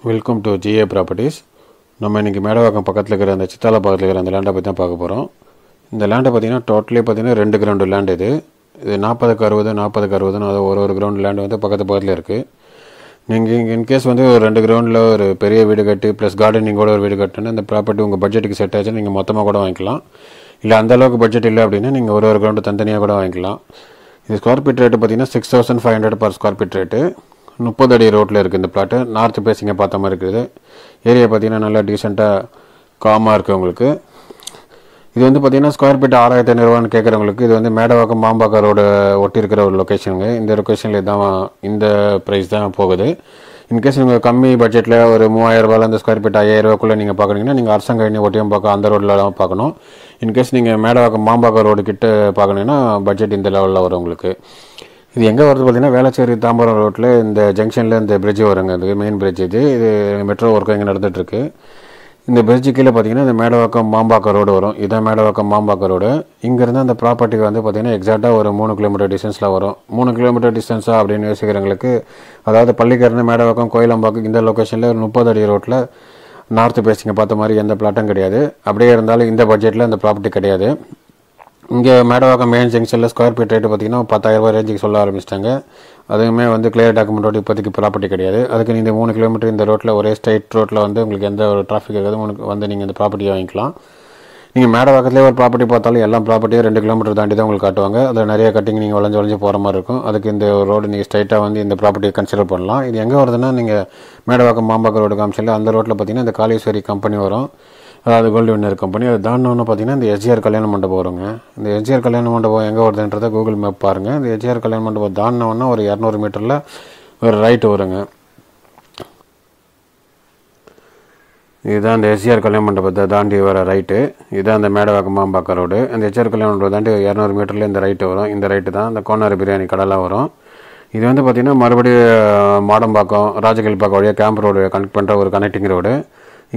Welcome to GA properties. நம்ம இன்றைக்கி மேடவாக்கம் பக்கத்தில் இருக்கிற அந்த சித்தாலா பக்கத்தில் இருக்கிற அந்த லேண்டை பற்றி தான் பார்க்க போகிறோம். இந்த லேண்டை பார்த்திங்கன்னா டோட்டலி பார்த்திங்கன்னா 2 கிரவுண்டு லேண்ட். இது 40க்கு 60 40க்கு 60 அது ஒரு கிரவுண்ட் லேண்டு வந்து பக்கத்தில் இருக்குது. நீங்கள் இங்கே இன்கேஸ் வந்து ஒரு 2 கிரவுண்டில் ஒரு பெரிய வீடு கட்டி ப்ளஸ் கார்டனிங்கோட ஒரு வீடு கட்டினா இந்த ப்ராப்பர்ட்டி உங்கள் பட்ஜெட்டுக்கு செட் ஆச்சுன்னா நீங்கள் மொத்தமாக கூட வாங்கிக்கலாம். இல்லை அந்தளவுக்கு பட்ஜெட் இல்லை அப்படின்னா நீங்கள் ஒரு கிரவுண்டு தனித்தனியாக கூட வாங்கிக்கலாம். இது ஸ்கொயர் ஃபீட் ரேட்டு பார்த்திங்கன்னா 6500 பர் ஸ்கொயர் ஃபீட் ரேட்டு. 30 அடி ரோட்டில் இருக்குது இந்த பிளாட்டு. நார்த்து பேசிங்க பார்த்த மாதிரி இருக்குது. ஏரியா பார்த்திங்கன்னா நல்லா டீசெண்டாக காமாக இருக்குது உங்களுக்கு. இது வந்து பார்த்திங்கன்னா ஸ்கொயர் ஃபீட் 6500 கேட்குறவங்களுக்கு இது வந்து மேடவாக்கம் மாம்பாக்கம் ரோடு ஒட்டி இருக்கிற ஒரு லொக்கேஷனுங்க. இந்த லொக்கேஷனில் தான் இந்த ப்ரைஸ் தான் போகுது. இன்கேஸ் நீங்கள் கம்மி பட்ஜெட்டில் ஒரு 3000 அந்த ஸ்கொயர் ஃபீட் 5000 நீங்கள் பார்க்குறீங்கன்னா நீங்கள் அரசாங்க ஒட்டியம் பார்க்க அந்த ரோட்டில் தான் பார்க்கணும். இன்கேஸ் நீங்கள் மேடவாக்கம் மாம்பாக்கம் ரோடு கிட்ட பார்க்கணுன்னா பட்ஜெட் இந்த லெவலில் வரும் உங்களுக்கு. இது எங்கே வருது பார்த்திங்கன்னா வேளச்சேரி தாம்பரம் ரோட்டில் இந்த ஜங்ஷனில் இந்த பிரிட்ஜு வருங்க. இது மெயின் பிரிட்ஜ். இது மெட்ரோ ஒர்க்கு இங்கே நடந்துகிட்ருக்கு. இந்த பிரிட்ஜு கீழே பார்த்திங்கன்னா இந்த மேடவாக்கம் மாம்பாக்கம் ரோடு வரும். இதான் மேடவாக்கம் மாம்பாக்கம் ரோடு. இங்கேருந்து அந்த ப்ராப்பர்ட்டிக்கு வந்து பார்த்திங்கன்னா எக்ஸாக்டாக ஒரு 3 கிலோமீட்டர் டிஸ்டன்ஸில் வரும். 3 கிலோமீட்டர் டிஸ்டன்ஸாக அப்படின்னு யோசிக்கிறவங்களுக்கு, அதாவது பள்ளிக்கரணை மேடவாக்கம் கோயிலம்பாக்கம் இந்த லொக்கேஷனில் 30 அடி ரோட்டில் நார்த்து பேசிங்க பார்த்த மாதிரி எந்த பிளாட்டும் கிடையாது. அப்படியே இருந்தாலும் இந்த பட்ஜெட்டில் அந்த ப்ராப்பர்ட்டி கிடையாது. இங்கே மேடவாக்கம் மெயின் ஜங்ஷனில் ஸ்கொயர் ஃபீட் ரேட்டு பார்த்திங்கன்னா 10,000 ரேஞ்சுக்கு சொல்ல ஆரம்பிச்சிட்டாங்க. அதுவுமே வந்து கிளியர் டாக்குமெண்ட்டோடு இப்போதைக்கு ப்ராப்பர்ட்டி கிடையாது. அதுக்கு நீங்கள் 3 கிலோமீட்டர் இந்த ரோட்டில் ஒரே ஸ்ட்ரைட் ரோட்டில் வந்து உங்களுக்கு எந்த ஒரு டிராஃபிக் இருக்காது. உங்களுக்கு வந்து நீங்கள் இந்த ப்ராப்பர்ட்டியை வாங்கிக்கலாம். நீங்கள் மேடவாக்கத்துலேயே ஒரு ப்ராப்பர்ட்டி பார்த்தாலும் எல்லா ப்ராப்பர்ட்டியும் 2 கிலோமீட்டர் தாண்டி தான் உங்களுக்கு காட்டுவாங்க. அதில் நிறைய கட்டிங் நீங்கள் வளைஞ்சு போகிற மாதிரி இருக்கும். அதுக்கு இந்த ரோடு நீங்கள் ஸ்ட்ரைட்டாக வந்து இந்த ப்ராப்பர்ட்டியை கன்சிடர் பண்ணலாம். இது எங்கே வருதுன்னா நீங்கள் மேடவாக்கம் மாம்பாக்கம் ரோடு காமிச்சில்ல அந்த ரோட்டில் பார்த்திங்கன்னா இந்த காளீஸ்வரி கம்பெனி வரும். அதாவது கோல்டு வின்னர் கம்பெனி. அது தாண்டோன்னு பார்த்திங்கன்னா இந்த எஸ்ஜிஆர் கல்யாண மண்டபம் வருங்க. இந்த எஸ்ஜிஆர் கல்யாண மண்டபம் எங்கே வருதுன்றதை கூகுள் மேப் பாருங்கள். இந்த எஸ்ஜிஆர் கல்யாண மண்டபம் தாண்டினோன்னா ஒரு 200 மீட்டரில் ஒரு ரைட்டு வருங்க. இதுதான் இந்த எஸ்ஜிஆர் கல்யாண மண்டபத்தை தாண்டி வர ரைட்டு. இதுதான் அந்த மேடவாக்கம் மாம்பாக்கம் ரோடு. அந்த எஸ்ஜிஆர் கல்யாண மண்டபம் தாண்டி 200 மீட்டரில் இந்த ரைட்டு வரும். இந்த ரைட்டு தான் இந்த கோனார் பிரியாணி கடைலாம் வரும். இது வந்து பார்த்திங்கன்னா மறுபடியும் மாடம்பாக்கம் ராஜகில்பாக்கம் வழியாக கேம்ப் ரோடு கனெக்ட் பண்ணுற ஒரு கனெக்டிங் ரோடு.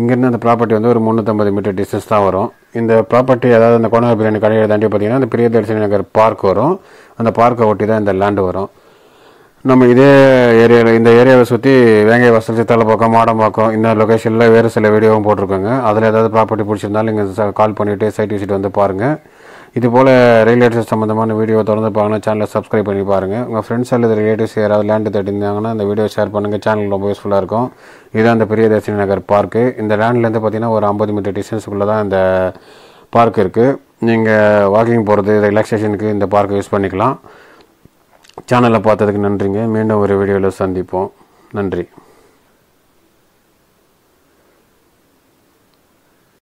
இங்கேருந்து அந்த ப்ராப்பர்ட்டி வந்து ஒரு 350 மீட்டர் டிஸ்டன்ஸ் தான் வரும். இந்த ப்ராப்பர்ட்டி அதாவது அந்த கோனார் பிரியாணி கடையை தாண்டி பார்த்திங்கன்னா அந்த பிரியதர்ஷினி நகர் பார்க் வரும். அந்த பார்க்கை ஒட்டி தான் இந்த லேண்டு வரும். நம்ம இதே ஏரியாவில் இந்த ஏரியாவை சுற்றி வேங்கை வாசல் சித்தாலப்பாக்கம் மாடம்பாக்கம் இந்த லொக்கேஷனில் வேறு சில வீடியோவும் போட்டிருக்கோங்க. அதில் ஏதாவது ப்ராப்பர்ட்டி பிடிச்சிருந்தாலும் நீங்கள் கால் பண்ணிவிட்டு சைட் விசிட் வந்து பாருங்கள். இதுபோல் ரியல் எஸ்டேட் சம்மந்தமான வீடியோ தொடர்ந்து பார்க்கணும். சேனலை சப்ஸ்கிரைப் பண்ணி பாருங்கள். உங்கள் ஃப்ரெண்ட்ஸ் அல்லது ரிலேட்டிவ்ஸ் யாராவது லேண்டு தேடிருந்தாங்கன்னா இந்த வீடியோ ஷேர் பண்ணுங்கள். சேனல் ரொம்ப யூஸ்ஃபுல்லாக இருக்கும். இதுதான் இந்த பிரியதர்ஷினி நகர் பார்க்கு. இந்த லேண்ட்லேருந்து பார்த்திங்கன்னா ஒரு 50 மீட்டர் டிஸ்டன்ஸுக்குள்ளே தான் இந்த பார்க் இருக்குது. நீங்கள் வாக்கிங் போகிறது ரிலாக்ஸேஷனுக்கு இந்த பார்க்கை யூஸ் பண்ணிக்கலாம். சேனலை பார்த்ததுக்கு நன்றிங்க. மீண்டும் ஒரு வீடியோவில் சந்திப்போம். நன்றி.